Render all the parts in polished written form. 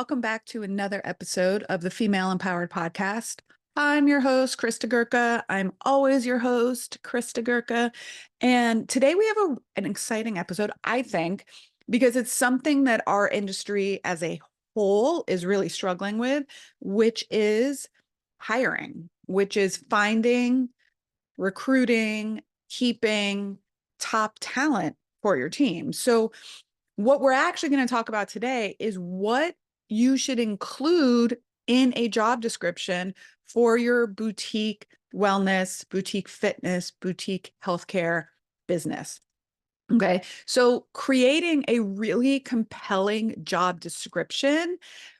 welcome back to another episode of the Female Empowered Podcast. I'm your host, Christa Gurka. I'm always your host, Christa Gurka. And today we have an exciting episode, I think, because it's something that our industry as a whole is really struggling with, which is hiring, which is finding, recruiting, keeping top talent for your team. So what we're actually going to talk about today is what you should include in a job description for your boutique wellness, boutique fitness, boutique healthcare business. Okay. So creating a really compelling job description,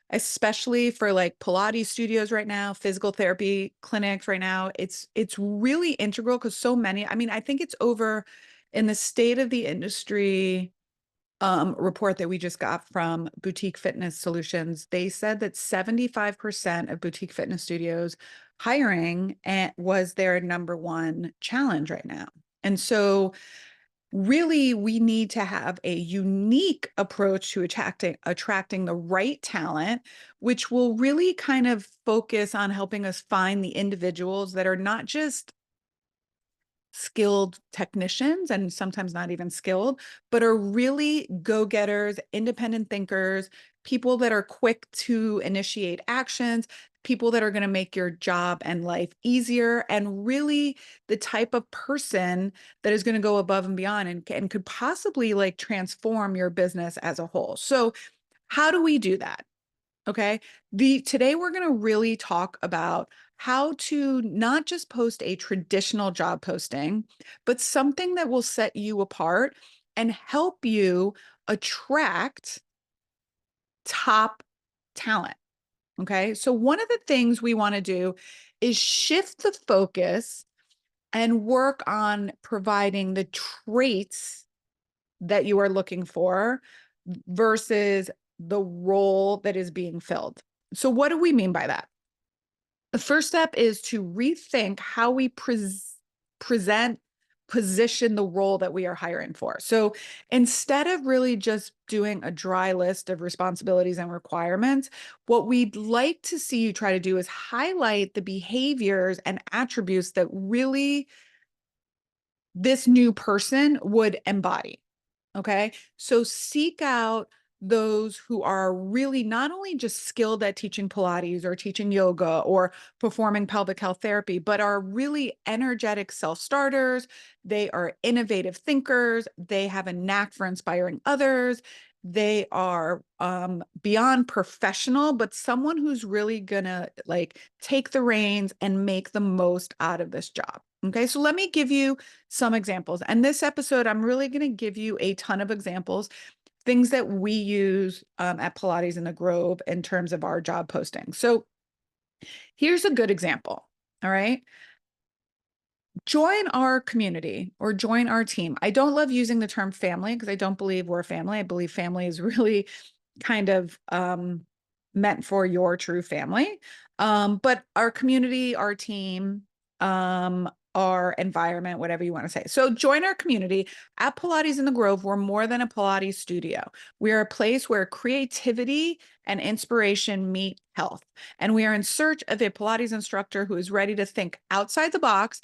especially for like Pilates studios right now, physical therapy clinics right now, it's really integral because so many, I think it's over in the state of the industry report that we just got from Boutique Fitness Solutions. They said that 75% of boutique fitness studios hiring was their number one challenge right now. And so really we need to have a unique approach to attracting the right talent, which will really kind of focus on helping us find the individuals that are not just skilled technicians and sometimes not even skilled, but are really go-getters, independent thinkers, people that are quick to initiate actions, people that are going to make your job and life easier, and really the type of person that is going to go above and beyond and could possibly like transform your business as a whole. So how do we do that? Okay. Today we're going to really talk about how to not just post a traditional job posting, but something that will set you apart and help you attract top talent. Okay. So one of the things we want to do is shift the focus and work on providing the traits that you are looking for versus the role that is being filled. So what do we mean by that? The first step is to rethink how we present, position the role that we are hiring for. So instead of really just doing a dry list of responsibilities and requirements, what we'd like to see you try to do is highlight the behaviors and attributes that really this new person would embody. Okay. So seek out those who are really not only just skilled at teaching Pilates or teaching yoga or performing pelvic health therapy, but are really energetic self-starters. They are innovative thinkers. They have a knack for inspiring others. They are beyond professional, but someone who's really gonna like take the reins and make the most out of this job. Okay, so let me give you some examples. And this episode, I'm really going to give you a ton of examples, things that we use at Pilates in the Grove in terms of our job posting. So here's a good example. All right. Join our community or join our team. I don't love using the term family because I don't believe we're family. I believe family is really kind of meant for your true family. But our community, our team, our environment, whatever you want to say. So join our community at Pilates in the Grove. We're more than a Pilates studio. We are a place where creativity and inspiration meet health. And we are in search of a Pilates instructor who is ready to think outside the box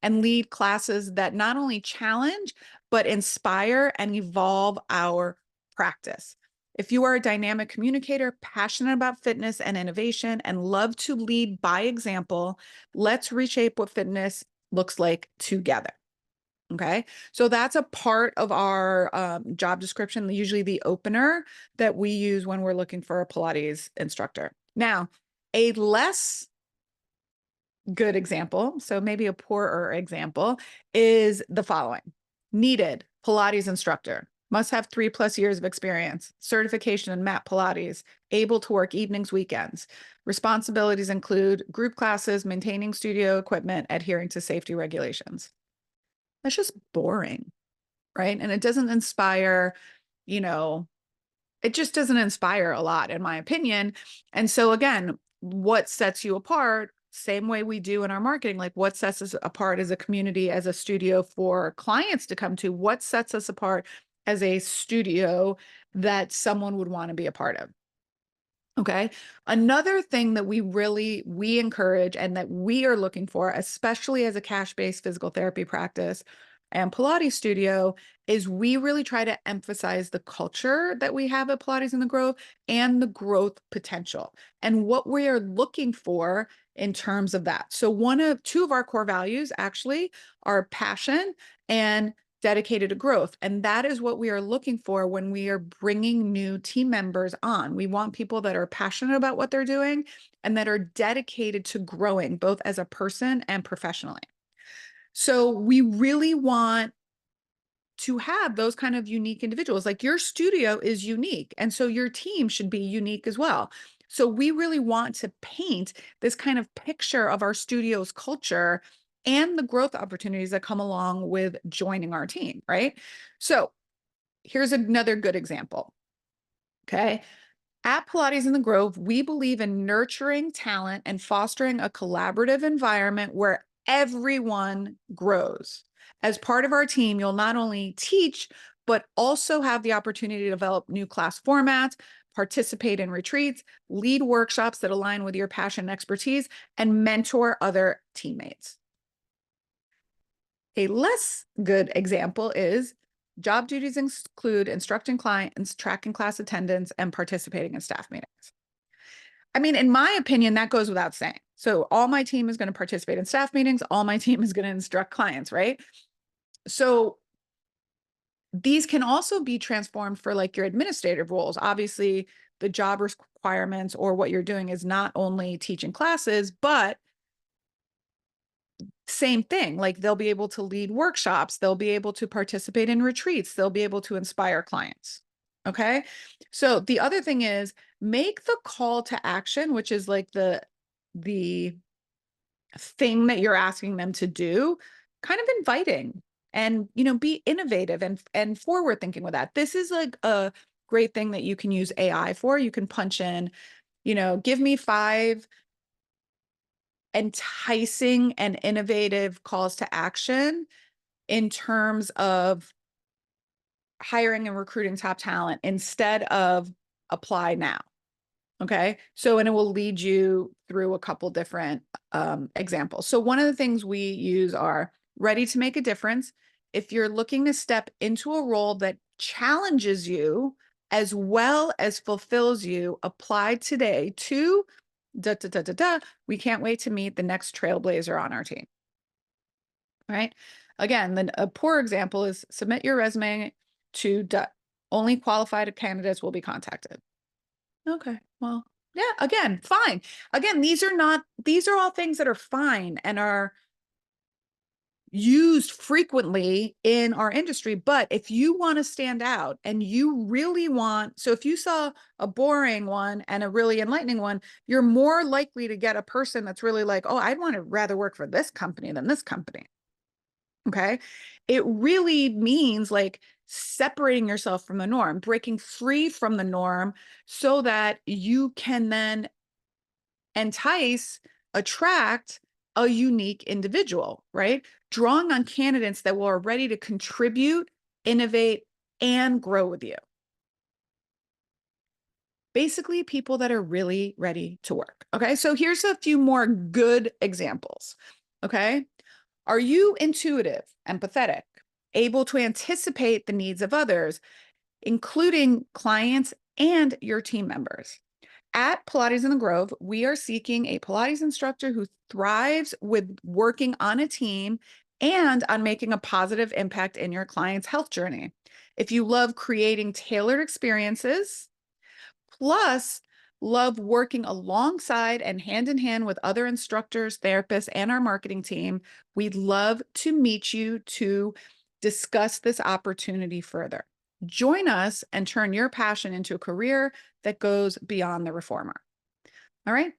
and lead classes that not only challenge, but inspire and evolve our practice. If you are a dynamic communicator, passionate about fitness and innovation, and love to lead by example, let's reshape what fitness looks like together. Okay, so that's a part of our job description, usually the opener that we use when we're looking for a Pilates instructor. Now, a less good example, so maybe a poorer example, is the following. Needed Pilates instructor. Must have 3+ years of experience, certification in mat Pilates, able to work evenings, weekends. Responsibilities include group classes, maintaining studio equipment, adhering to safety regulations. That's just boring, right? And it doesn't inspire, it just doesn't inspire a lot, in my opinion. And so again, what sets you apart, same way we do in our marketing, like what sets us apart as a community, as a studio for clients to come to, what sets us apart as a studio that someone would want to be a part of. Okay. Another thing that we encourage and that we are looking for, especially as a cash-based physical therapy practice and Pilates studio, is we really try to emphasize the culture that we have at Pilates in the Grove and the growth potential and what we are looking for in terms of that. So two of our core values actually are passion and dedicated to growth. And that is what we are looking for when we are bringing new team members on. We want people that are passionate about what they're doing and that are dedicated to growing both as a person and professionally. So we really want to have those kind of unique individuals. Like your studio is unique, and so your team should be unique as well. So we really want to paint this kind of picture of our studio's culture and the growth opportunities that come along with joining our team, right? So here's another good example. Okay. At Pilates in the Grove, we believe in nurturing talent and fostering a collaborative environment where everyone grows. As part of our team, you'll not only teach, but also have the opportunity to develop new class formats, participate in retreats, lead workshops that align with your passion and expertise, and mentor other teammates. A less good example is job duties include instructing clients, tracking class attendance, and participating in staff meetings. I mean, in my opinion, that goes without saying. So all my team is going to participate in staff meetings. All my team is going to instruct clients, right? So these can also be transformed for like your administrative roles. Obviously, the job requirements or what you're doing is not only teaching classes, but same thing. Like they'll be able to lead workshops, they'll be able to participate in retreats, they'll be able to inspire clients. Okay. So the other thing is make the call to action, which is like the thing that you're asking them to do, kind of inviting and be innovative and forward thinking with that. This is like a great thing that you can use AI for. You can punch in, give me 5 enticing and innovative calls to action in terms of hiring and recruiting top talent instead of apply now. Okay. So, and it will lead you through a couple different examples. So one of the things we use are ready to make a difference. If you're looking to step into a role that challenges you as well as fulfills you, apply today to da, da, da, da, da. We can't wait to meet the next trailblazer on our team. Right. Again, then a poor example is submit your resume to only qualified candidates will be contacted. Okay. Well, yeah, again, fine. Again, these are all things that are fine and are used frequently in our industry. But if you want to stand out and you really want, so if you saw a boring one and a really enlightening one, you're more likely to get a person that's really like, oh, I'd want to rather work for this company than this company. Okay. It really means like separating yourself from the norm, breaking free from the norm so that you can then entice, attract a unique individual, right? Drawing on candidates that are ready to contribute, innovate, and grow with you. Basically, people that are really ready to work. Okay. So here's a few more good examples. Okay. Are you intuitive, empathetic, able to anticipate the needs of others, including clients and your team members? At Pilates in the Grove, we are seeking a Pilates instructor who thrives with working on a team and on making a positive impact in your client's health journey. If you love creating tailored experiences, plus love working alongside and hand in hand with other instructors, therapists, and our marketing team, we'd love to meet you to discuss this opportunity further. Join us and turn your passion into a career that goes beyond the reformer. All right.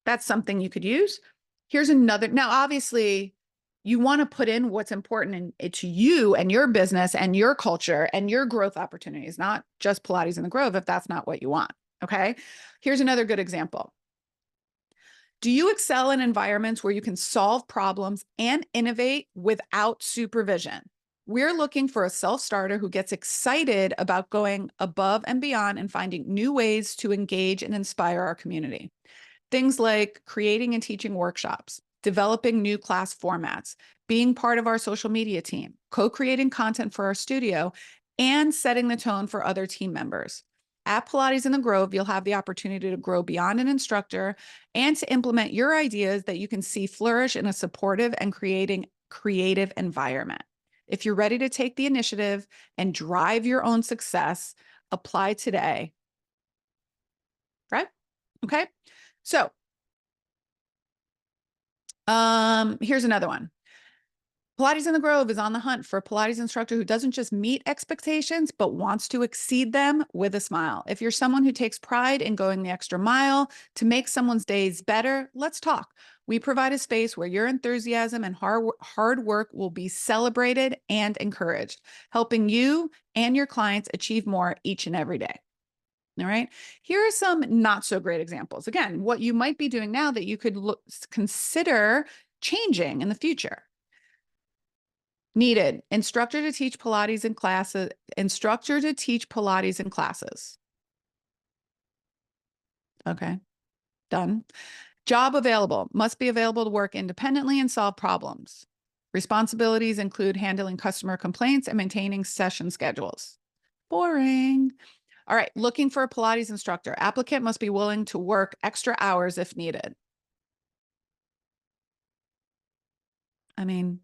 That's something you could use. Here's another. Now, obviously, you want to put in what's important to you and your business and your culture and your growth opportunities, not just Pilates in the Grove if that's not what you want. Okay. Here's another good example. Do you excel in environments where you can solve problems and innovate without supervision? We're looking for a self-starter who gets excited about going above and beyond and finding new ways to engage and inspire our community. Things like creating and teaching workshops, developing new class formats, being part of our social media team, co-creating content for our studio, and setting the tone for other team members. At Pilates in the Grove, you'll have the opportunity to grow beyond an instructor and to implement your ideas that you can see flourish in a supportive and creative environment. If you're ready to take the initiative and drive your own success, apply today. Right? Okay. So, here's another one. Pilates in the Grove is on the hunt for a Pilates instructor who doesn't just meet expectations, but wants to exceed them with a smile. If you're someone who takes pride in going the extra mile to make someone's days better, let's talk. We provide a space where your enthusiasm and hard work will be celebrated and encouraged, helping you and your clients achieve more each and every day. All right. Here are some not so great examples. Again, what you might be doing now that you could consider changing in the future. Needed. Instructor to teach Pilates in classes. Instructor to teach Pilates in classes. Okay. Done. Job available. Must be available to work independently and solve problems. Responsibilities include handling customer complaints and maintaining session schedules. Boring. All right. Looking for a Pilates instructor. Applicant must be willing to work extra hours if needed. I mean,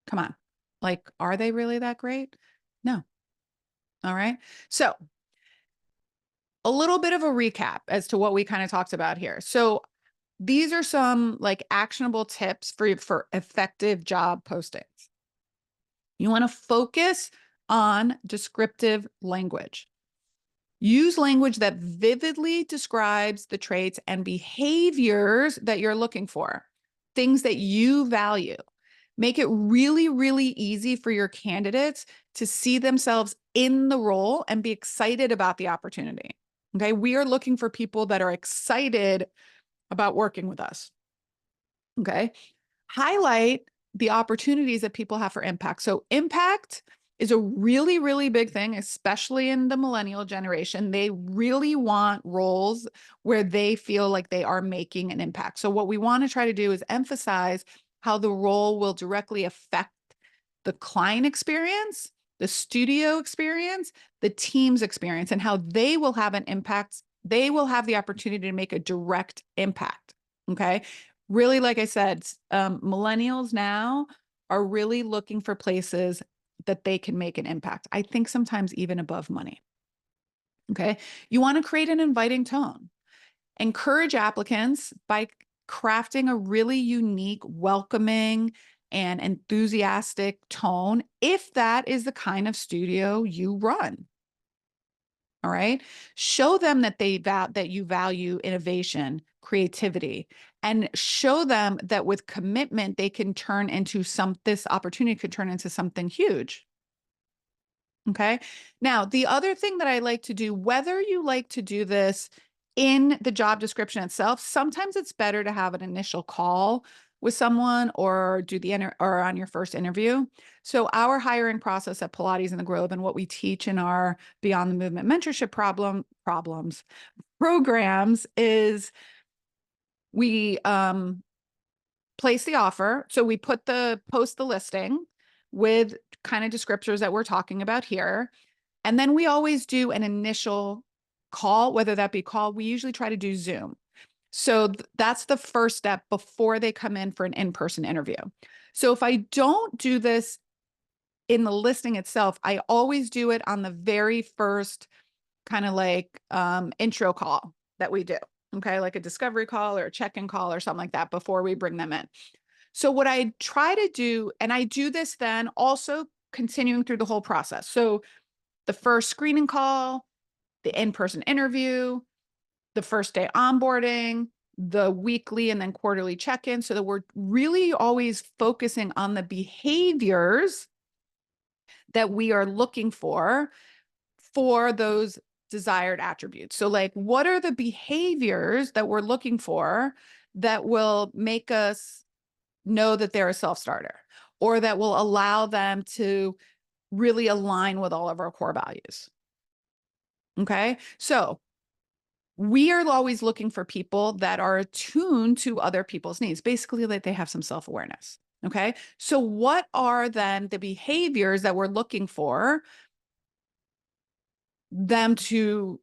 come on. Like, are they really that great? No. All right. So a little bit of a recap as to what we kind of talked about here. So these are some like actionable tips for effective job postings. You want to focus on descriptive language. Use language that vividly describes the traits and behaviors that you're looking for, things that you value. Make it really, really easy for your candidates to see themselves in the role and be excited about the opportunity. Okay. We are looking for people that are excited about working with us. Okay. Highlight the opportunities that people have for impact. So impact is a really, really big thing, especially in the millennial generation. They really want roles where they feel like they are making an impact. So what we want to try to do is emphasize how the role will directly affect the client experience, the studio experience, the team's experience, and how they will have an impact. They will have the opportunity to make a direct impact. Okay. Really, like I said, millennials now are really looking for places that they can make an impact. I think sometimes even above money. Okay. You want to create an inviting tone. Encourage applicants by crafting a really unique, welcoming, and enthusiastic tone if that is the kind of studio you run. All right. Show them that that you value innovation, creativity, and show them that with commitment, they can turn into this opportunity could turn into something huge. Okay. Now, the other thing that I like to do, whether you like to do this in the job description itself, sometimes it's better to have an initial call with someone or do or on your first interview. So our hiring process at Pilates in the Grove and what we teach in our Beyond the Movement mentorship programs is we place the offer. So we post the listing with kind of descriptors that we're talking about here. And then we always do an initial call, whether that be we usually try to do Zoom. So that's the first step before they come in for an in-person interview. So if I don't do this in the listing itself, I always do it on the very first kind of like intro call that we do. Okay. Like a discovery call or a check-in call or something like that before we bring them in. So what I try to do, and I do this then also continuing through the whole process. So the first screening call, the in-person interview, the first day onboarding, the weekly and then quarterly check-in, so that we're really always focusing on the behaviors that we are looking for those desired attributes. So like, what are the behaviors that we're looking for that will make us know that they're a self-starter? or that will allow them to really align with all of our core values. Okay. So we are always looking for people that are attuned to other people's needs, basically, that they have some self-awareness. Okay. So what are then the behaviors that we're looking for them to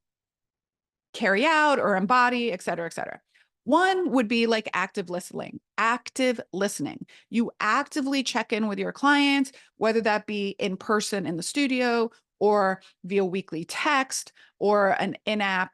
carry out or embody, et cetera, et cetera? One would be like active listening. Active listening. You actively check in with your clients, whether that be in person in the studio or via weekly text or an in-app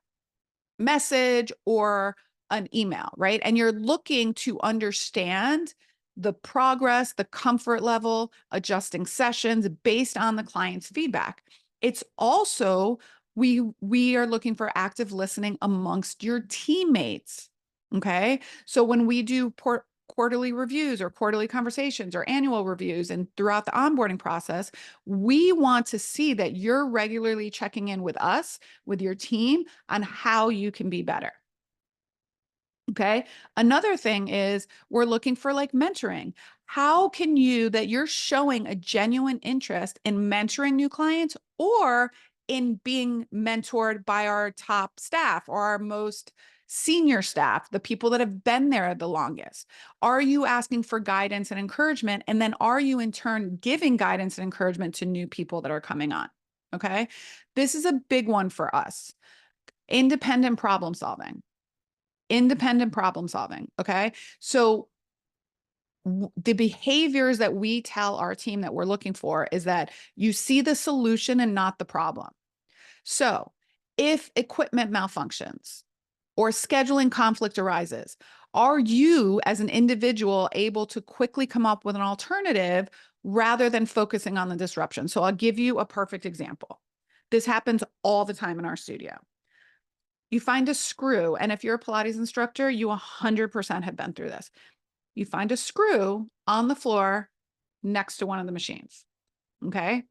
message or an email, right? And you're looking to understand the progress, the comfort level, adjusting sessions based on the client's feedback. It's also, we are looking for active listening amongst your teammates. Okay. So when we do quarterly reviews or quarterly conversations or annual reviews and throughout the onboarding process, we want to see that you're regularly checking in with us, with your team, on how you can be better. Okay. Another thing is we're looking for like mentoring. How can that you're showing a genuine interest in mentoring new clients or in being mentored by our top staff or our most senior staff, the people that have been there the longest? Are you asking for guidance and encouragement? And then are you in turn giving guidance and encouragement to new people that are coming on? Okay. This is a big one for us. Independent problem solving. Independent problem solving. Okay. So the behaviors that we tell our team that we're looking for is that you see the solution and not the problem. So if equipment malfunctions or scheduling conflict arises, are you as an individual able to quickly come up with an alternative rather than focusing on the disruption? So I'll give you a perfect example. This happens all the time in our studio. You find a screw, and if you're a Pilates instructor, you 100% have been through this. You find a screw on the floor next to one of the machines, okay?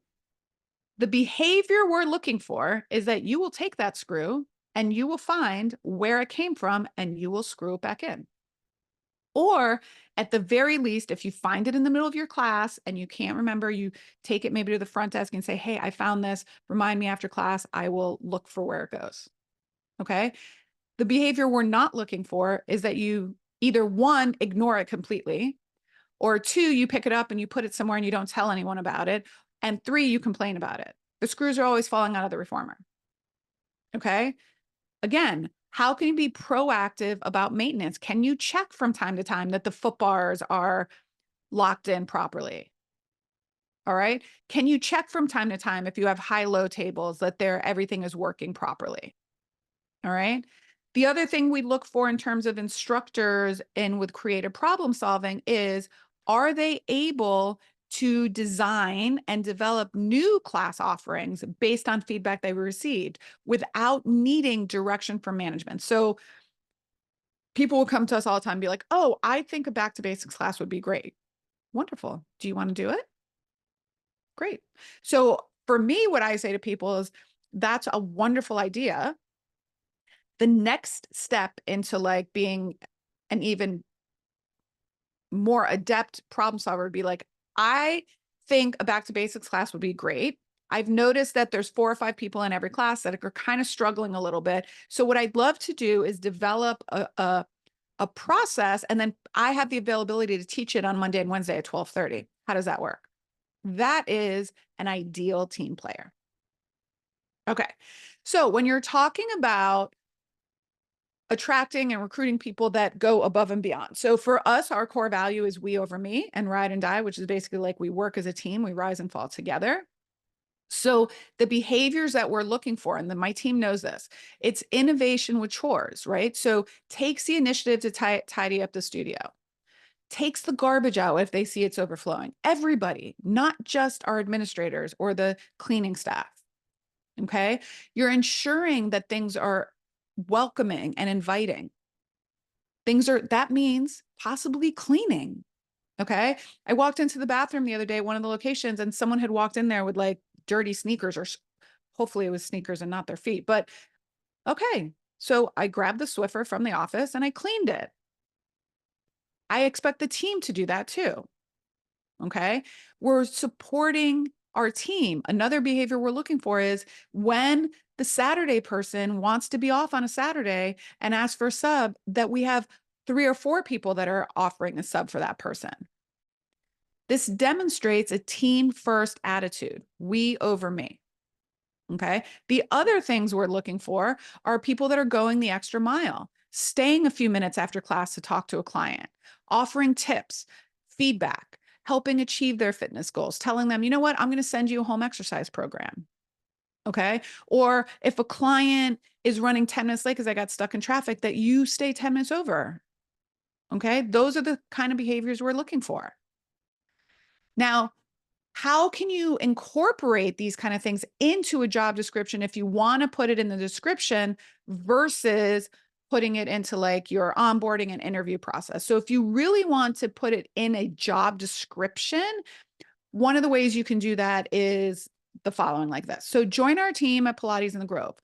The behavior we're looking for is that you will take that screw and you will find where it came from and you will screw it back in. Or at the very least, if you find it in the middle of your class and you can't remember, you take it maybe to the front desk and say, hey, I found this. Remind me after class. I will look for where it goes. Okay. The behavior we're not looking for is that you either one, ignore it completely, or two, you pick it up and you put it somewhere and you don't tell anyone about it. And three, you complain about it. The screws are always falling out of the reformer. Okay. Again, how can you be proactive about maintenance? Can you check from time to time that the foot bars are locked in properly? All right. Can you check from time to time if you have high-low tables that everything is working properly? All right. The other thing we look for in terms of instructors and with creative problem solving is, are they able to design and develop new class offerings based on feedback they received without needing direction from management? So people will come to us all the time and be like, oh, I think a back to basics class would be great. Wonderful. Do you want to do it? Great. So for me, what I say to people is that's a wonderful idea. The next step into like being an even more adept problem solver would be like, I think a back to basics class would be great. I've noticed that there's 4 or 5 people in every class that are kind of struggling a little bit. So what I'd love to do is develop a process, and then I have the availability to teach it on Monday and Wednesday at 12:30. How does that work? That is an ideal team player. Okay. So when you're talking about attracting and recruiting people that go above and beyond. So for us, our core value is we over me and ride and die, which is basically like we work as a team, we rise and fall together. So the behaviors that we're looking for, and then my team knows this, it's innovation with chores, right? So takes the initiative to tidy up the studio, takes the garbage out if they see it's overflowing. Everybody, not just our administrators or the cleaning staff. Okay. You're ensuring that things are welcoming and inviting. That means possibly cleaning. Okay. I walked into the bathroom the other day, one of the locations, and someone had walked in there with like dirty sneakers, or hopefully it was sneakers and not their feet. But okay. So I grabbed the Swiffer from the office and I cleaned it. I expect the team to do that too. Okay. We're supporting our team. Another behavior we're looking for is when the Saturday person wants to be off on a Saturday and ask for a sub, that we have 3 or 4 people that are offering a sub for that person. This demonstrates a team first attitude, we over me. Okay. The other things we're looking for are people that are going the extra mile, staying a few minutes after class to talk to a client, offering tips, feedback, helping achieve their fitness goals, telling them, you know what, I'm going to send you a home exercise program. Okay. Or if a client is running 10 minutes late because I got stuck in traffic, that you stay 10 minutes over. Okay. Those are the kind of behaviors we're looking for. Now, how can you incorporate these kind of things into a job description if you want to put it in the description versus putting it into like your onboarding and interview process? So if you really want to put it in a job description, one of the ways you can do that is the following, like this. So join our team at Pilates in the Grove,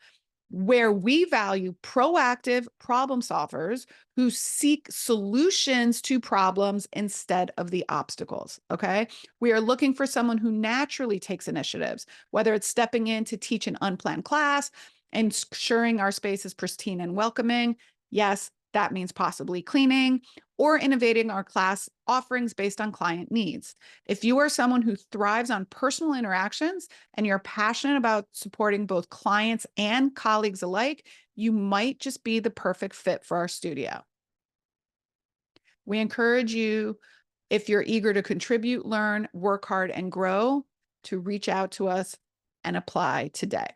where we value proactive problem solvers who seek solutions to problems instead of the obstacles. Okay. We are looking for someone who naturally takes initiatives, whether it's stepping in to teach an unplanned class, ensuring our space is pristine and welcoming. Yes, that means possibly cleaning, or innovating our class offerings based on client needs. If you are someone who thrives on personal interactions and you're passionate about supporting both clients and colleagues alike, you might just be the perfect fit for our studio. We encourage you, if you're eager to contribute, learn, work hard, and grow, to reach out to us and apply today.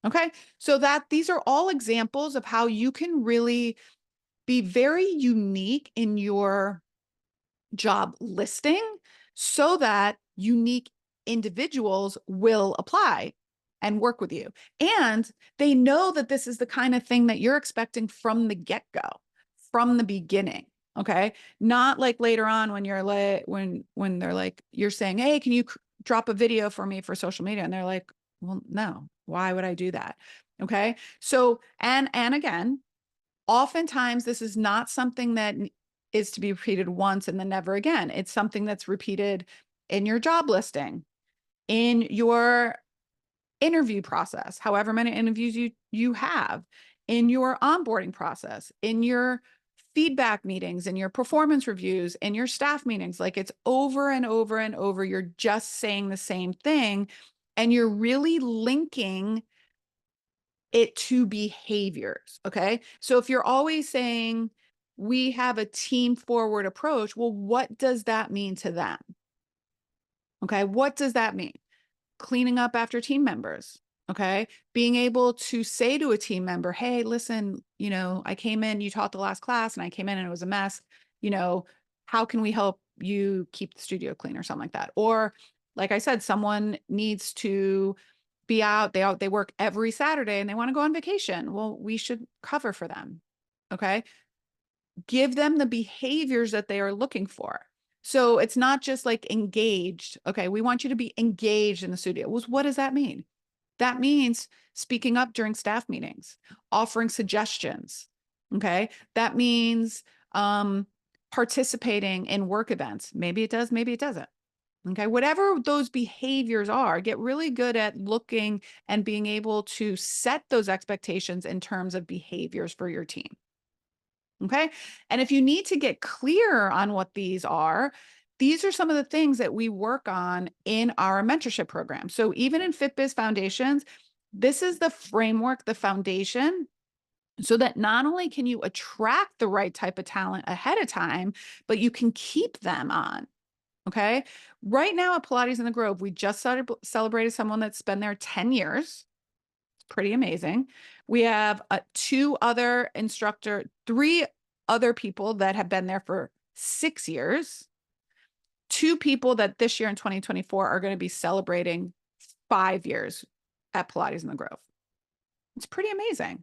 Okay, so that these are all examples of how you can really be very unique in your job listing so that unique individuals will apply and work with you. And they know that this is the kind of thing that you're expecting from the get-go, from the beginning. Okay. Not like later on when you're like, when they're like, you're saying, hey, can you drop a video for me for social media? And they're like, well, no, why would I do that? Okay. So, and again, oftentimes this is not something that is to be repeated once and then never again. It's something that's repeated in your job listing, in your interview process, however many interviews you have, in your onboarding process, in your feedback meetings, in your performance reviews, in your staff meetings. Like, it's over and over and over. You're just saying the same thing, and you're really linking it to behaviors. Okay. So if you're always saying we have a team forward approach, well, what does that mean to them? Okay. What does that mean? Cleaning up after team members. Okay. Being able to say to a team member, hey, listen, I came in, you taught the last class and I came in and it was a mess. How can we help you keep the studio clean or something like that? Or like I said, someone needs to be out. They work every Saturday and they want to go on vacation. Well, we should cover for them. Okay. Give them the behaviors that they are looking for. So it's not just like engaged. Okay. We want you to be engaged in the studio. Well, what does that mean? That means speaking up during staff meetings, offering suggestions. Okay. That means participating in work events. Maybe it does, maybe it doesn't. Okay. Whatever those behaviors are, get really good at looking and being able to set those expectations in terms of behaviors for your team. Okay. And if you need to get clear on what these are some of the things that we work on in our mentorship program. So even in FitBiz Foundations, this is the framework, the foundation, so that not only can you attract the right type of talent ahead of time, but you can keep them on. Okay. Right now at Pilates in the Grove, we just celebrated someone that's been there 10 years. It's pretty amazing. We have 3 other people that have been there for 6 years. 2 people that this year in 2024 are going to be celebrating 5 years at Pilates in the Grove. It's pretty amazing.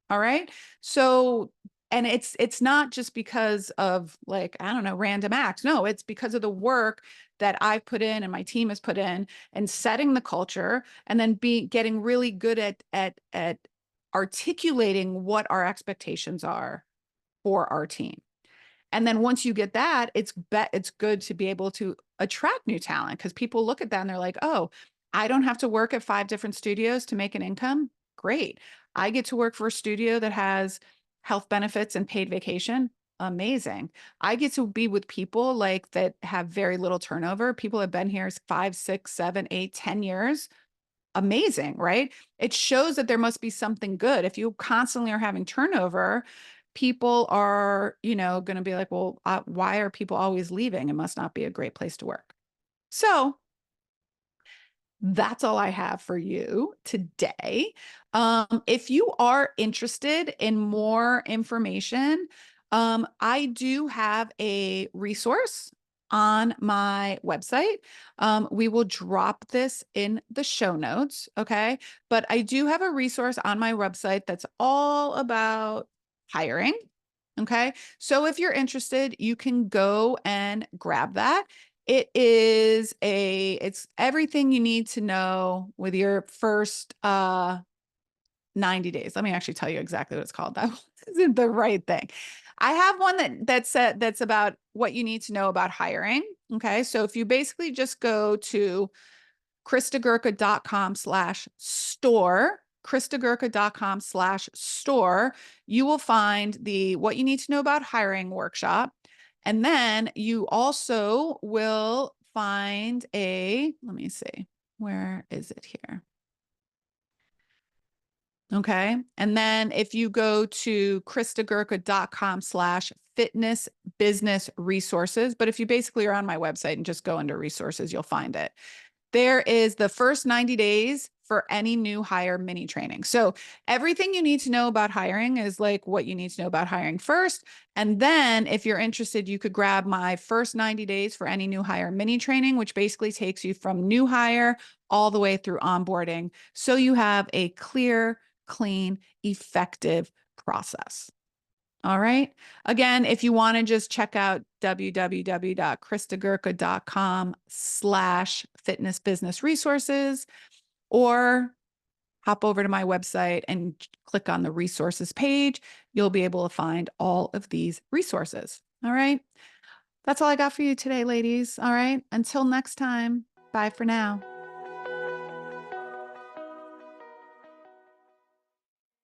All right. So, and it's not just because of, like, I don't know, random acts. No, it's because of the work that I've put in and my team has put in and setting the culture, and then getting really good at articulating what our expectations are for our team. And then once you get that, it's good to be able to attract new talent because people look at that and they're like, oh, I don't have to work at 5 different studios to make an income. Great. I get to work for a studio that has health benefits and paid vacation. Amazing. I get to be with people like that have very little turnover. People have been here 5, 6, 7, 8, 10 years. Amazing, right? It shows that there must be something good. If you constantly are having turnover, people are, going to be like, well, why are people always leaving? It must not be a great place to work. So that's all I have for you today. If you are interested in more information, I do have a resource on my website. We will drop this in the show notes, okay? But I do have a resource on my website that's all about hiring. Okay. So if you're interested, you can go and grab that. It's everything you need to know with your first 90 days. Let me actually tell you exactly what it's called. That isn't the right thing. I have one that's about what you need to know about hiring. Okay. So if you basically just go to christagurka.com/store, christagurka.com/store, you will find the what you need to know about hiring workshop. And then you also will find let me see, where is it here? Okay. And then if you go to christagurka.com/fitness business resources, but if you basically are on my website and just go under resources, you'll find it. There is the first 90 days for any new hire mini training. So everything you need to know about hiring is like what you need to know about hiring first. And then if you're interested, you could grab my first 90 days for any new hire mini training, which basically takes you from new hire all the way through onboarding. So you have a clear, clean, effective process. All right. Again, if you want to just check out www.christagurka.com/fitness business resources, or hop over to my website and click on the resources page, you'll be able to find all of these resources. All right. That's all I got for you today, ladies. All right. Until next time. Bye for now.